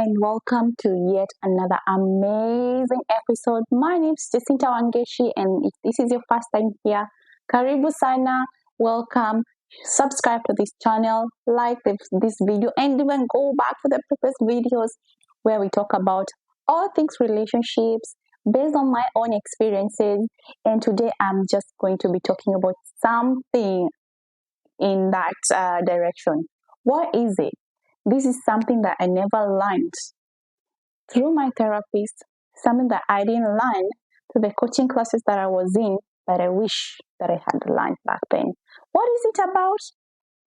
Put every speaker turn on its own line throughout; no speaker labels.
and welcome to yet another amazing episode. My name is Jacinta, and if this is your first time here, karibu sana, welcome. Subscribe to this channel, like this video, and even go back to the previous videos where we talk about all things relationships based on my own experiences. And today I'm just going to be talking about something in that direction. What is it? This is something that I never learned through my therapist, something that I didn't learn through the coaching classes that I was in, but I wish that I had learned back then. What is it about?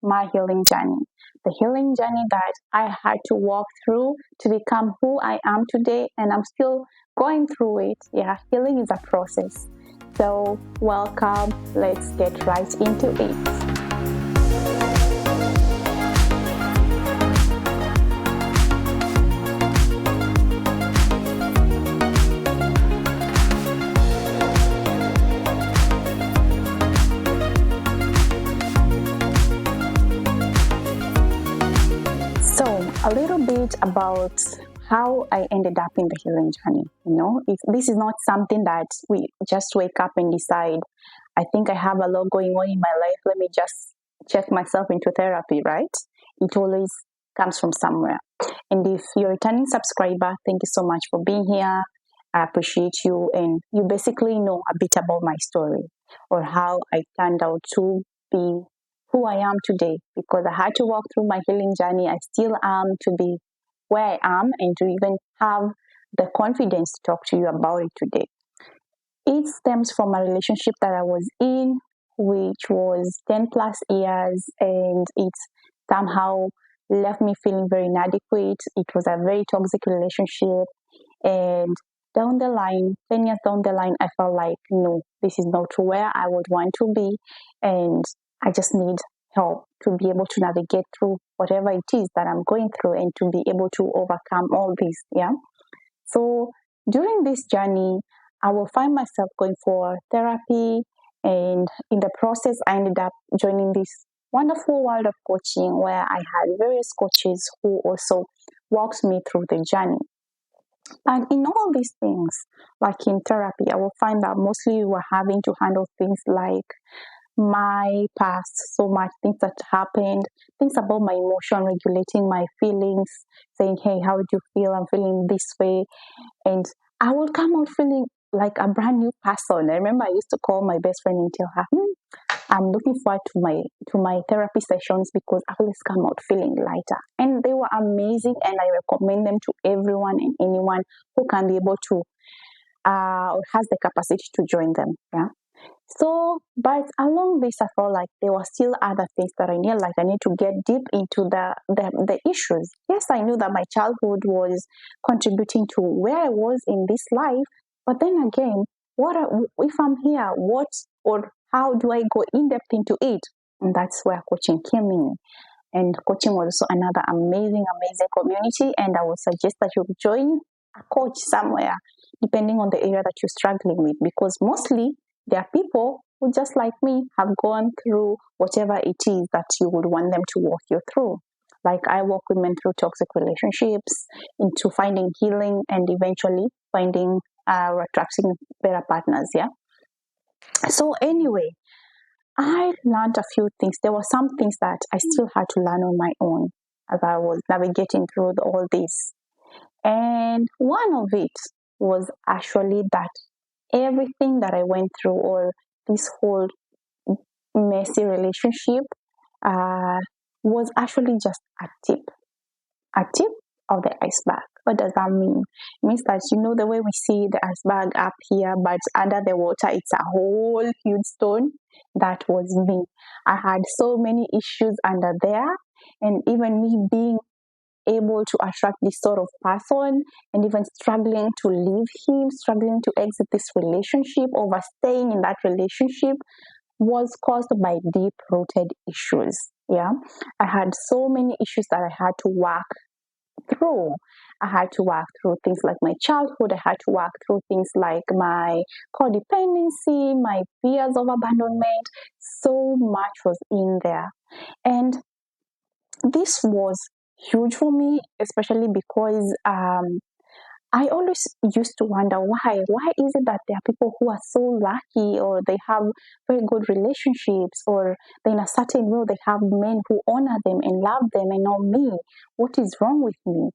My healing journey. The healing journey that I had to walk through to become who I am today, and I'm still going through it. Yeah, healing is a process. So, welcome. Let's get right into it. A little bit about how I ended up in the healing journey. This is not something that we just wake up and decide, I think I have a lot going on in my life, let me just check myself into therapy, right? It always comes from somewhere. And if you're a returning subscriber, thank you so much for being here. I appreciate you, and you basically know a bit about my story or how I turned out to be who I am today, because I had to walk through my healing journey. I still am to be where I am and to even have the confidence to talk to you about it today. It stems from a relationship that I was in, which was 10 plus years, and it somehow left me feeling very inadequate. It was a very toxic relationship, and down the line, 10 years down the line, I felt like, no, this is not where I would want to be, and I just need help to be able to navigate through whatever it is that I'm going through and to be able to overcome all this. Yeah. So during this journey, I will find myself going for therapy, and in the process, I ended up joining this wonderful world of coaching where I had various coaches who also walked me through the journey. And in all these things, like in therapy, I will find that mostly we were having to handle things like my past, so much things that happened, things about my emotion, regulating my feelings, saying, hey, how do you feel? I'm feeling this way. And I would come out feeling like a brand new person. I remember I used to call my best friend and tell her, I'm looking forward to my therapy sessions because I always come out feeling lighter. And they were amazing, and I recommend them to everyone and anyone who can be able to or has the capacity to join them. Yeah. So, but along this, I felt like there were still other things that I need. Like I need to get deep into the issues. Yes, I knew that my childhood was contributing to where I was in this life. But then again, if I'm here? What or how do I go in depth into it? And that's where coaching came in. And coaching was also another amazing community. And I would suggest that you join a coach somewhere, depending on the area that you're struggling with, because mostly there are people who, just like me, have gone through whatever it is that you would want them to walk you through. Like I walk women through toxic relationships, into finding healing, and eventually finding or attracting better partners. Yeah. So anyway, I learned a few things. There were some things that I still had to learn on my own as I was navigating through all this. And one of it was actually that everything that I went through, or this whole messy relationship, was actually just a tip of the iceberg. What does that mean? It means that, the way we see the iceberg up here, but under the water, it's a whole huge stone. That was me. I had so many issues under there, and even me being able to attract this sort of person, and even struggling to leave him, struggling to exit this relationship, overstaying in that relationship, was caused by deep-rooted issues. Yeah, I had so many issues that I had to work through. I had to work through things like my childhood. I had to work through things like my codependency, my fears of abandonment. So much was in there. And this was huge for me, especially because I always used to wonder why. Why is it that there are people who are so lucky, or they have very good relationships, or in a certain way they have men who honor them and love them, and not me? What is wrong with me?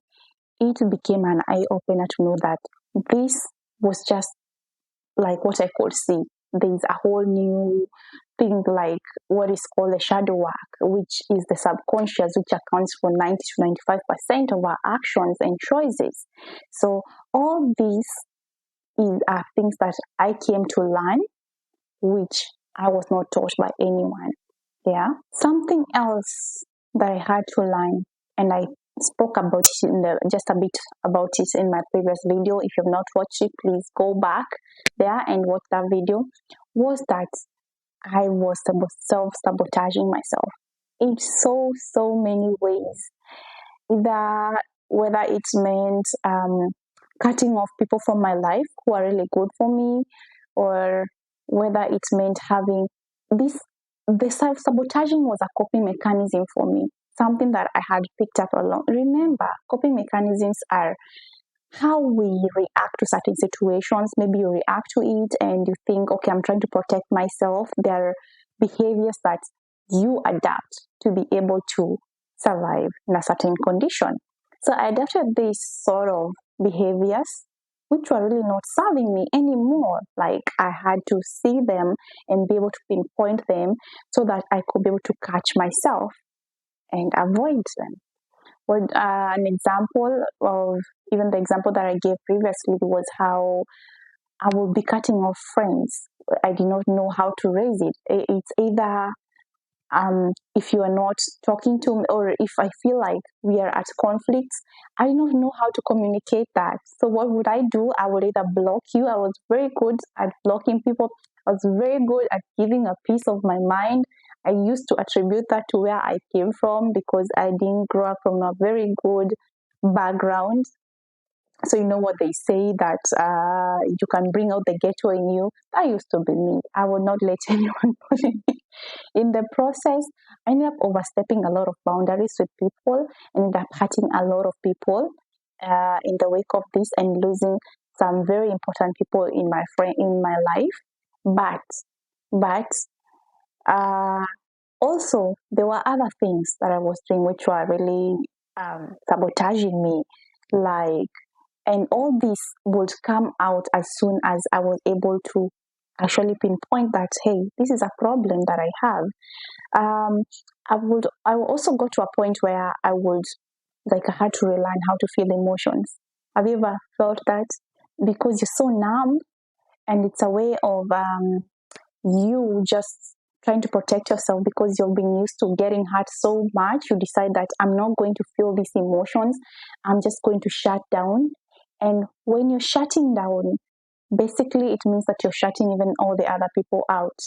It became an eye opener to know that this was just like what I could see. There's a whole new thing like what is called the shadow work, which is the subconscious, which accounts for 90 to 95% of our actions and choices. So all these are things that I came to learn, which I was not taught by anyone. Yeah. Something else that I had to learn, and I spoke about it just a bit about it in my previous video. If you've not watched it, please go back there and watch that video. Was that I was self sabotaging myself in so many ways. Either whether it meant cutting off people from my life who are really good for me, or whether it meant having this. The self sabotaging was a coping mechanism for me, something that I had picked up along. Remember, coping mechanisms are how we react to certain situations. Maybe you react to it and you think, okay, I'm trying to protect myself. There are behaviors that you adapt to be able to survive in a certain condition. So I adapted these sort of behaviors, which were really not serving me anymore. Like I had to see them and be able to pinpoint them so that I could be able to catch myself and avoid them. Well, an example of even the example that I gave previously was how I will be cutting off friends. I did not know how to raise it. It's either if you are not talking to me, or if I feel like we are at conflicts, I don't know how to communicate that. So what would I do? I would either block you. I was very good at blocking people. I was very good at giving a piece of my mind. I used to attribute that to where I came from because I didn't grow up from a very good background. So you know what they say that you can bring out the ghetto in you. That used to be me. I would not let anyone bully me. In the process, I ended up overstepping a lot of boundaries with people, ended up hurting a lot of people in the wake of this, and losing some very important people in my life. But uh, also there were other things that I was doing which were really sabotaging me, like, and all this would come out as soon as I was able to actually pinpoint that, hey, this is a problem that I have. um, I would also go to a point where I would, like, I had to relearn how to feel emotions. Have you ever felt that? Because you're so numb, and it's a way of you just trying to protect yourself because you've been used to getting hurt so much. You decide that I'm not going to feel these emotions. I'm just going to shut down. And when you're shutting down, basically it means that you're shutting even all the other people out.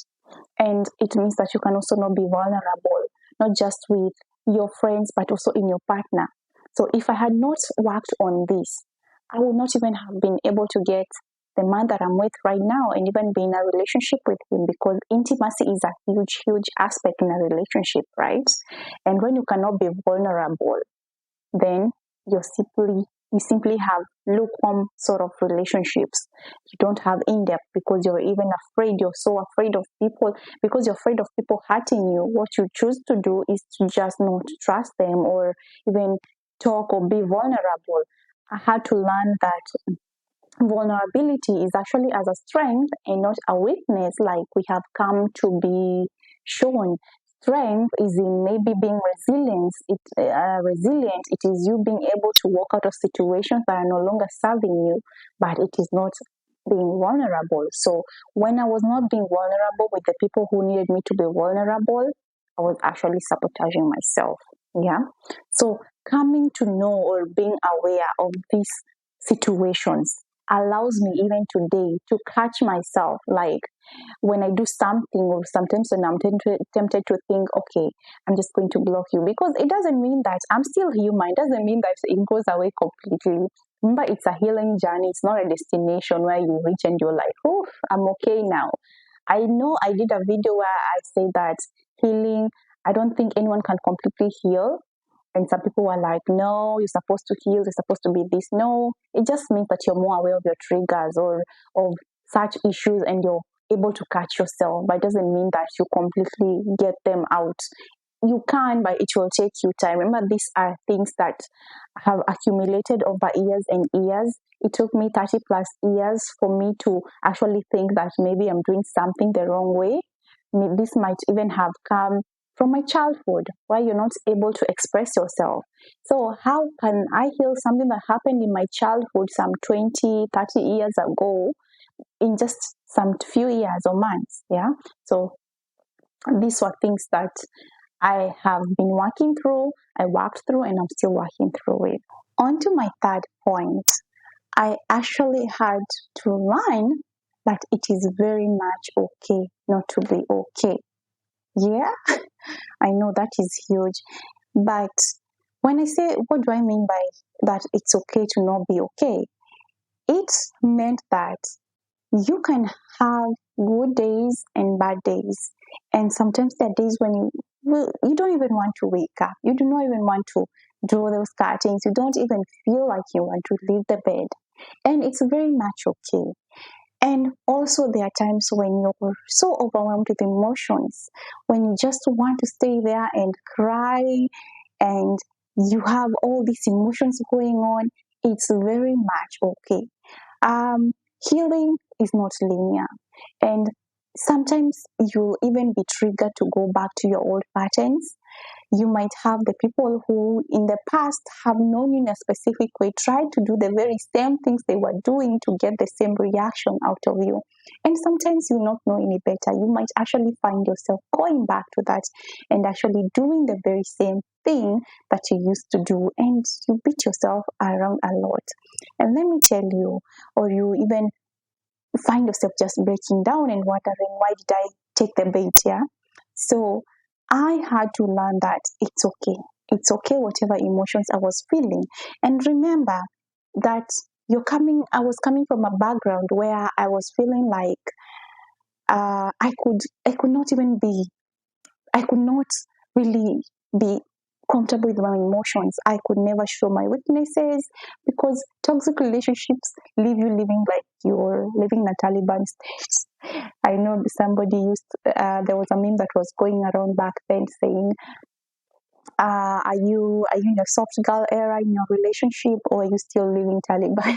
And it means that you can also not be vulnerable, not just with your friends, but also in your partner. So if I had not worked on this, I would not even have been able to get the man that I'm with right now and even be in a relationship with him, because intimacy is a huge aspect in a relationship, right? And when you cannot be vulnerable, then you're you simply have lukewarm sort of relationships. You don't have in-depth because you're even afraid. You're so afraid of people because you're afraid of people hurting you. What you choose to do is to just not trust them or even talk or be vulnerable. I had to learn that vulnerability is actually as a strength and not a weakness, like we have come to be shown. Strength is in maybe being resilient. It is you being able to walk out of situations that are no longer serving you, but it is not being vulnerable. So when I was not being vulnerable with the people who needed me to be vulnerable, I was actually sabotaging myself. Yeah. So coming to know or being aware of these situations allows me even today to catch myself, like when I do something, or sometimes when I'm tempted to think, okay, I'm just going to block you, because it doesn't mean that I'm still human. It doesn't mean that it goes away completely. Remember, it's a healing journey. It's not a destination where you reach and you're like, oh, I'm okay now. I know I did a video where I say that healing, I don't think anyone can completely heal. And some people are like, no, you're supposed to heal, you're supposed to be this. No, it just means that you're more aware of your triggers or of such issues and you're able to catch yourself. But it doesn't mean that you completely get them out. You can, but it will take you time. Remember, these are things that have accumulated over years and years. It took me 30 plus years for me to actually think that maybe I'm doing something the wrong way. This might even have come from my childhood, where you're not able to express yourself. So how can I heal something that happened in my childhood some 20, 30 years ago in just some few years or months? Yeah. So these were things that I have been working through, I worked through, and I'm still working through it. On to my third point. I actually had to learn that it is very much okay not to be okay. Yeah, I know that is huge. But when I say, what do I mean by that it's okay to not be okay? It meant that you can have good days and bad days. And sometimes there are days when you don't even want to wake up. You do not even want to draw those curtains. You don't even feel like you want to leave the bed. And it's very much okay. And also, there are times when you're so overwhelmed with emotions, when you just want to stay there and cry, and you have all these emotions going on. It's very much okay. Healing is not linear, and sometimes you'll even be triggered to go back to your old patterns. You might have the people who in the past have known you in a specific way, tried to do the very same things they were doing to get the same reaction out of you. And sometimes you not know any better. You might actually find yourself going back to that and actually doing the very same thing that you used to do, and you beat yourself around a lot. And let me tell you, or you even find yourself just breaking down and wondering, why did I take the bait? Yeah. So I had to learn that it's okay. It's okay, whatever emotions I was feeling. And remember that I was coming from a background where I was feeling like I could not even be, I could not really be comfortable with my emotions. I could never show my weaknesses because toxic relationships leave you living like you're living in a Taliban state. I know somebody there was a meme that was going around back then saying, are you in a soft girl era in your relationship, or are you still living Taliban?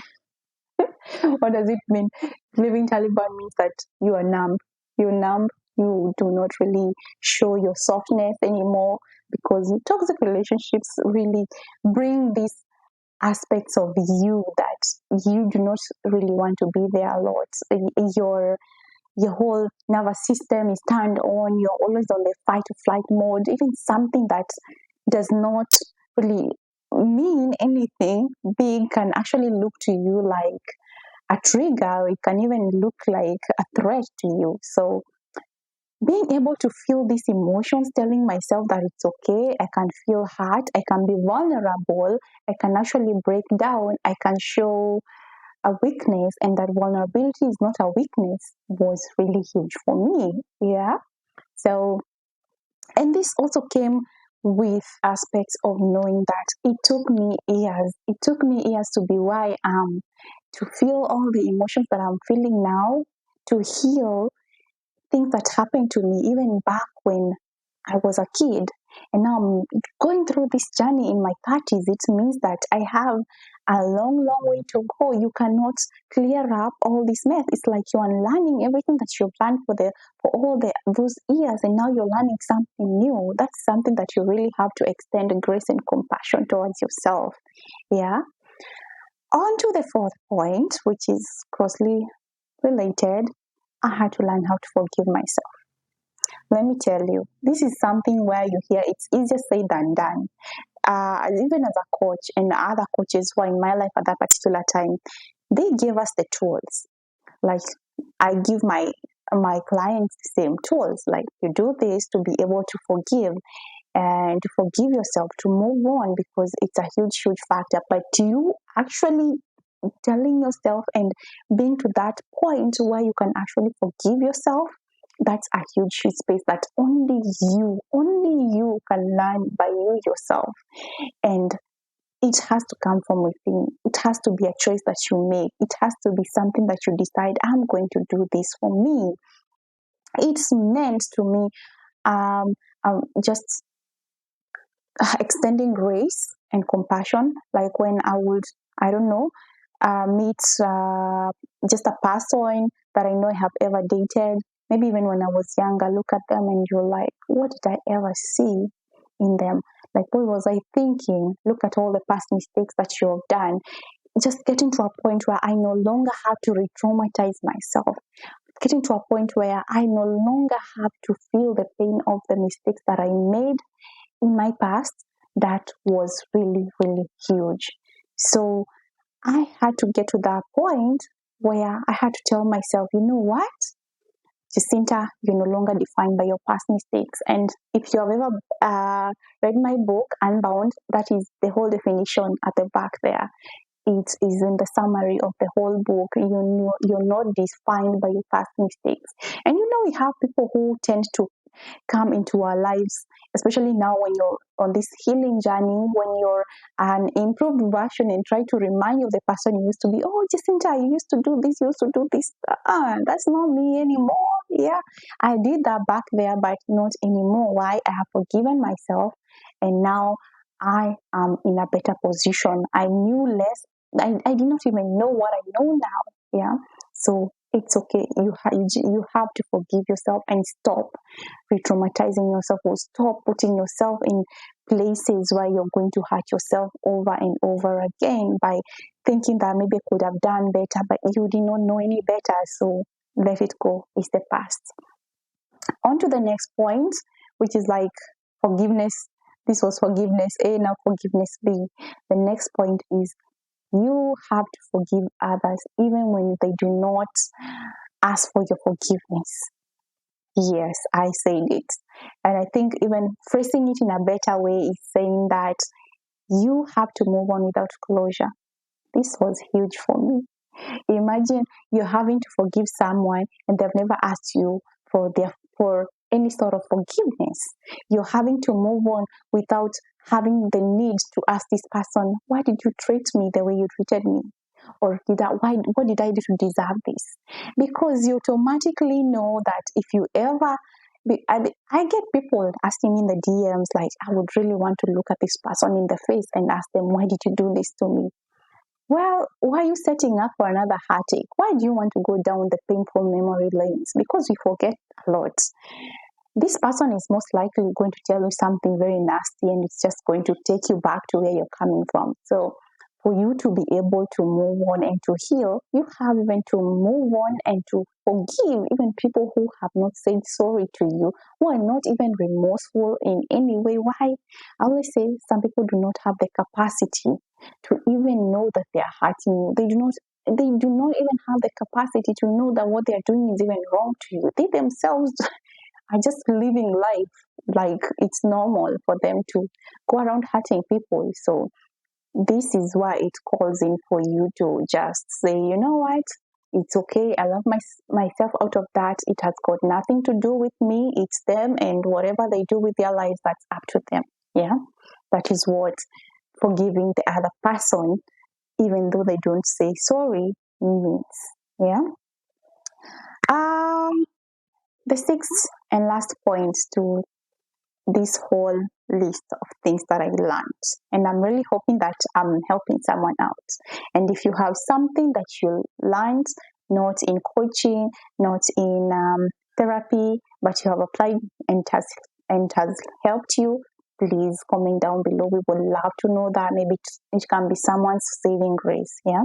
What does it mean? Living Taliban means that you are numb. You're numb. You do not really show your softness anymore because toxic relationships really bring these aspects of you that you do not really want to be there a lot. Your whole nervous system is turned on. You're always on the fight or flight mode. Even something that does not really mean anything big can actually look to you like a trigger. It can even look like a threat to you. So being able to feel these emotions, telling myself that it's okay, I can feel hurt, I can be vulnerable, I can actually break down, I can show a weakness, and that vulnerability is not a weakness, was really huge for me. Yeah. So, and this also came with aspects of knowing that it took me years to be where I am, to feel all the emotions that I'm feeling now, to heal things that happened to me even back when I was a kid. And now I'm going through this journey in my 30s. It means that I have a long, long way to go. You cannot clear up all this mess. It's like you're unlearning everything that you've learned for all those years, and now you're learning something new. That's something that you really have to extend grace and compassion towards yourself. Yeah. On to the fourth point, which is closely related. I had to learn how to forgive myself. Let me tell you, this is something where you hear it's easier said than done. Even as a coach and other coaches who are in my life at that particular time, they gave us the tools. Like I give my clients the same tools. Like you do this to be able to forgive and to forgive yourself, to move on, because it's a huge, huge factor. But do you actually telling yourself and being to that point where you can actually forgive yourself? that's a huge space that only you can learn by you yourself. And it has to come from within. It has to be a choice that you make. It has to be something that you decide, I'm going to do this for me. It's meant to me just extending grace and compassion. Like when I would, I don't know, meet just a person that I know I have ever dated, maybe even when I was younger, look at them and you're like, what did I ever see in them? Like, what was I thinking? Look at all the past mistakes that you have done. Just getting to a point where I no longer have to re-traumatize myself. Getting to a point where I no longer have to feel the pain of the mistakes that I made in my past. That was really, really huge. So I had to get to that point where I had to tell myself, you know what? Jacinta, you're no longer defined by your past mistakes. And if you have ever read my book, Unbound, that is the whole definition at the back there. It is in the summary of the whole book. You're not defined by your past mistakes. And we have people who tend to come into our lives, especially now when you're on this healing journey, when you're an improved version and try to remind you of the person you used to be. Oh, Jacinta, you used to do this, you used to do this. That's not me anymore. Yeah, I did that back there, but not anymore. Why? I have forgiven myself, and now I am in a better position. I knew less. I did not even know what I know now. Yeah, so it's okay. You have to forgive yourself and stop re-traumatizing yourself, or stop putting yourself in places where you're going to hurt yourself over and over again by thinking that maybe I could have done better, but you did not know any better. So let it go. It's the past. On to the next point, which is like forgiveness. This was forgiveness A, now forgiveness B. The next point is you have to forgive others even when they do not ask for your forgiveness. Yes, I said it. And I think even phrasing it in a better way is saying that you have to move on without closure. This was huge for me. Imagine you're having to forgive someone and they've never asked you for any sort of forgiveness. You're having to move on without having the need to ask this person, why did you treat me the way you treated me? Or what did I do to deserve this? Because you automatically know that if you ever, I get people asking me in the DMs, like, I would really want to look at this person in the face and ask them, why did you do this to me? Well, why are you setting up for another heartache? Why do you want to go down the painful memory lanes? Because we forget a lot. This person is most likely going to tell you something very nasty, and it's just going to take you back to where you're coming from. So for you to be able to move on and to heal, you have even to move on and to forgive even people who have not said sorry to you, who are not even remorseful in any way. Why? I always say some people do not have the capacity to even know that they are hurting you. They do not even have the capacity to know that what they are doing is even wrong to you. They themselves are just living life like it's normal for them to go around hurting people. So this is why it calls in for you to just say, you know what, it's okay. I love myself out of that. It has got nothing to do with me. It's them, and whatever they do with their lives, that's up to them. Yeah, that is what forgiving the other person, even though they don't say sorry, means. Yeah. The sixth and last point to this whole list of things that I learned, and I'm really hoping that I'm helping someone out. And if you have something that you learned, not in coaching, not in therapy, but you have applied and has helped you, please comment down below. We would love to know that. Maybe it can be someone's saving grace. Yeah.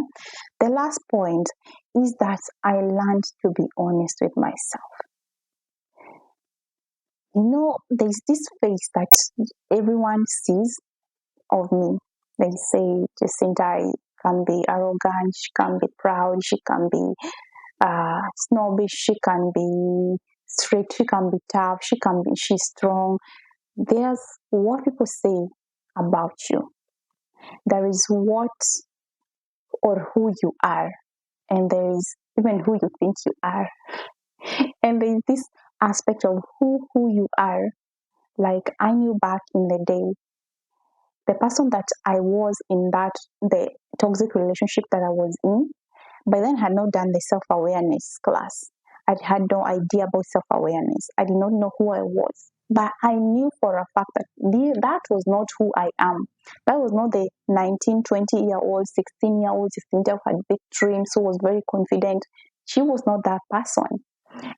The last point is that I learned to be honest with myself. There's this face that everyone sees of me. They say Jacinta can be arrogant, she can be proud, she can be snobbish, she can be straight, she can be tough, she's strong. There's what people say about you. There is what or who you are, and there is even who you think you are. And there is this aspect of who you are. Like I knew back in the day, the person that I was in that the toxic relationship that I was in, by then had not done the self-awareness class. I had no idea about self-awareness. I did not know who I was. But I knew for a fact that that was not who I am. That was not the 19, 20-year-old, 16-year-old Jacinta who had big dreams, who was very confident. She was not that person.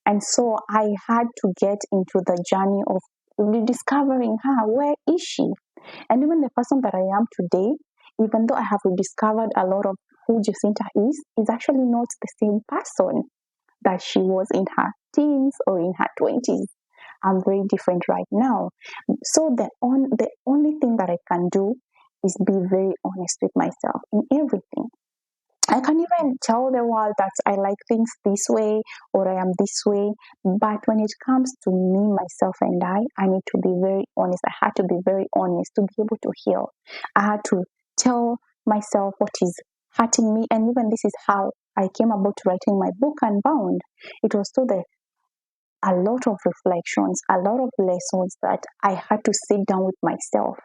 And so I had to get into the journey of rediscovering her. Where is she? And even the person that I am today, even though I have rediscovered a lot of who Jacinta is actually not the same person that she was in her teens or in her 20s. I'm very different right now. So the only thing that I can do is be very honest with myself in everything. I can even tell the world that I like things this way or I am this way. But when it comes to me, myself, and I need to be very honest. I had to be very honest to be able to heal. I had to tell myself what is hurting me. And even this is how I came about writing my book, Unbound. It was through a lot of reflections, a lot of lessons that I had to sit down with myself.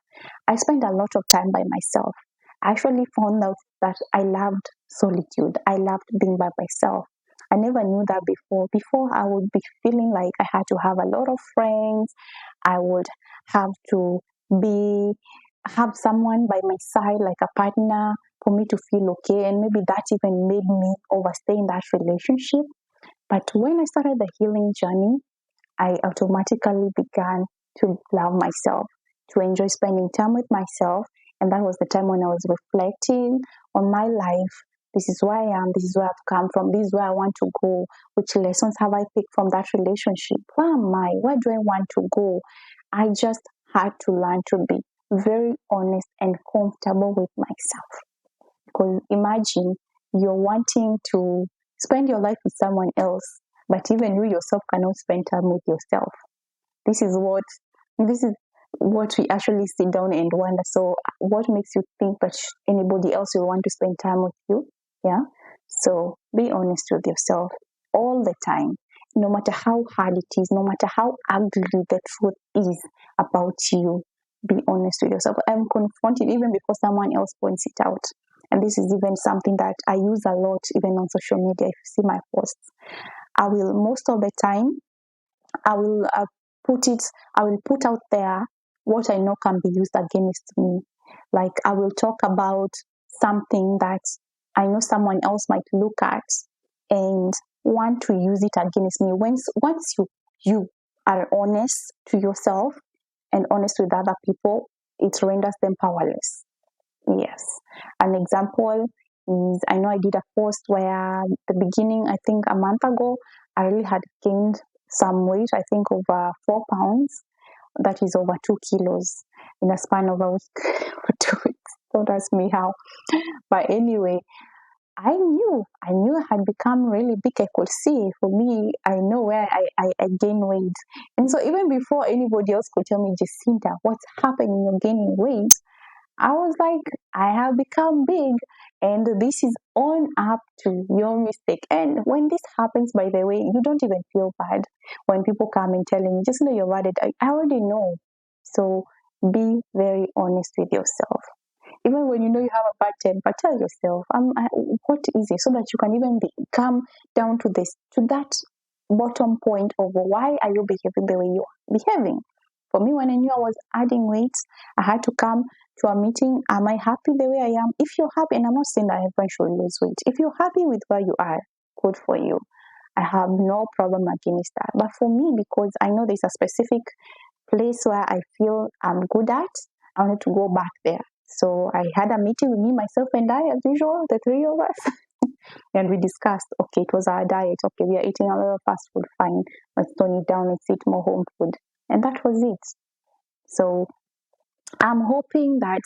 I spent a lot of time by myself. I actually found out that I loved solitude. I loved being by myself. I never knew that before. Before, I would be feeling like I had to have a lot of friends. I would have to be have someone by my side, like a partner, for me to feel okay. And maybe that even made me overstay in that relationship. But when I started the healing journey, I automatically began to love myself, to enjoy spending time with myself. And that was the time when I was reflecting on my life. This is where I am. This is where I've come from. This is where I want to go. Which lessons have I picked from that relationship? Where am I? Where do I want to go? I just had to learn to be very honest and comfortable with myself. Because imagine you're wanting to spend your life with someone else, but even you yourself cannot spend time with yourself. This is what this is what we actually sit down and wonder. So what makes you think that anybody else will want to spend time with you? Yeah. So be honest with yourself all the time. No matter how hard it is, no matter how ugly the truth is about you, be honest with yourself. I'm confronted even before someone else points it out. And this is even something that I use a lot, even on social media. If you see my posts, I will most of the time I will I will put out there what I know can be used against me. Like I will talk about something that I know someone else might look at and want to use it against me. Once you are honest to yourself and honest with other people, it renders them powerless. Yes. An example is I know I did a post where at the beginning, I think a month ago, I really had gained some weight, I think over 4 pounds. That is over 2 kilos in a span of a week or 2 weeks. Don't ask me how. But anyway, I knew I had become really big. I could see for me, I know where I gain weight. And so even before anybody else could tell me, Jacinta, what's happening? You're gaining weight. I was like, I have become big, and this is on up to your mistake. And when this happens, by the way, you don't even feel bad when people come and tell you, just know you're bad. I already know. So be very honest with yourself. Even when you know you have a bad temper, tell yourself, what is it? So that you can even come down to that bottom point of why are you behaving the way you are behaving. For me, when I knew I was adding weight, I had to come to a meeting. Am I happy the way I am? If you're happy, and I'm not saying that everyone should lose weight. If you're happy with where you are, good for you. I have no problem against that. But for me, because I know there's a specific place where I feel I'm good at, I wanted to go back there. So I had a meeting with me, myself, and I, as usual, the three of us. And we discussed, okay, it was our diet. Okay, we are eating a lot of fast food, fine. Let's tone it down, let's eat more home food. And that was it. So I'm hoping that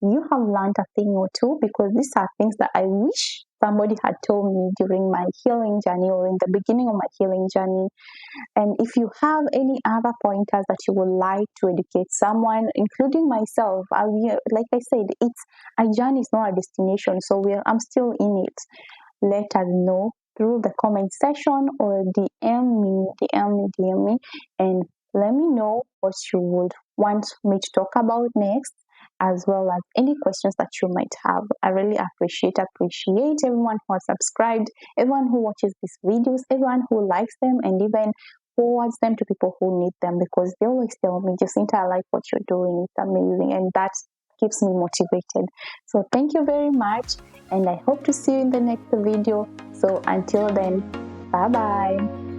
you have learned a thing or two, because these are things that I wish somebody had told me during my healing journey or in the beginning of my healing journey. And if you have any other pointers that you would like to educate someone, including myself, like I said, it's a journey, is not a destination. So I'm still in it. Let us know through the comment section or DM me, and let me know what you would want me to talk about next, as well as any questions that you might have. I really appreciate everyone who has subscribed, everyone who watches these videos, everyone who likes them, and even forwards them to people who need them, because they always tell me, Jacinta, I like what you're doing. It's amazing. And that keeps me motivated. So thank you very much. And I hope to see you in the next video. So until then, bye bye.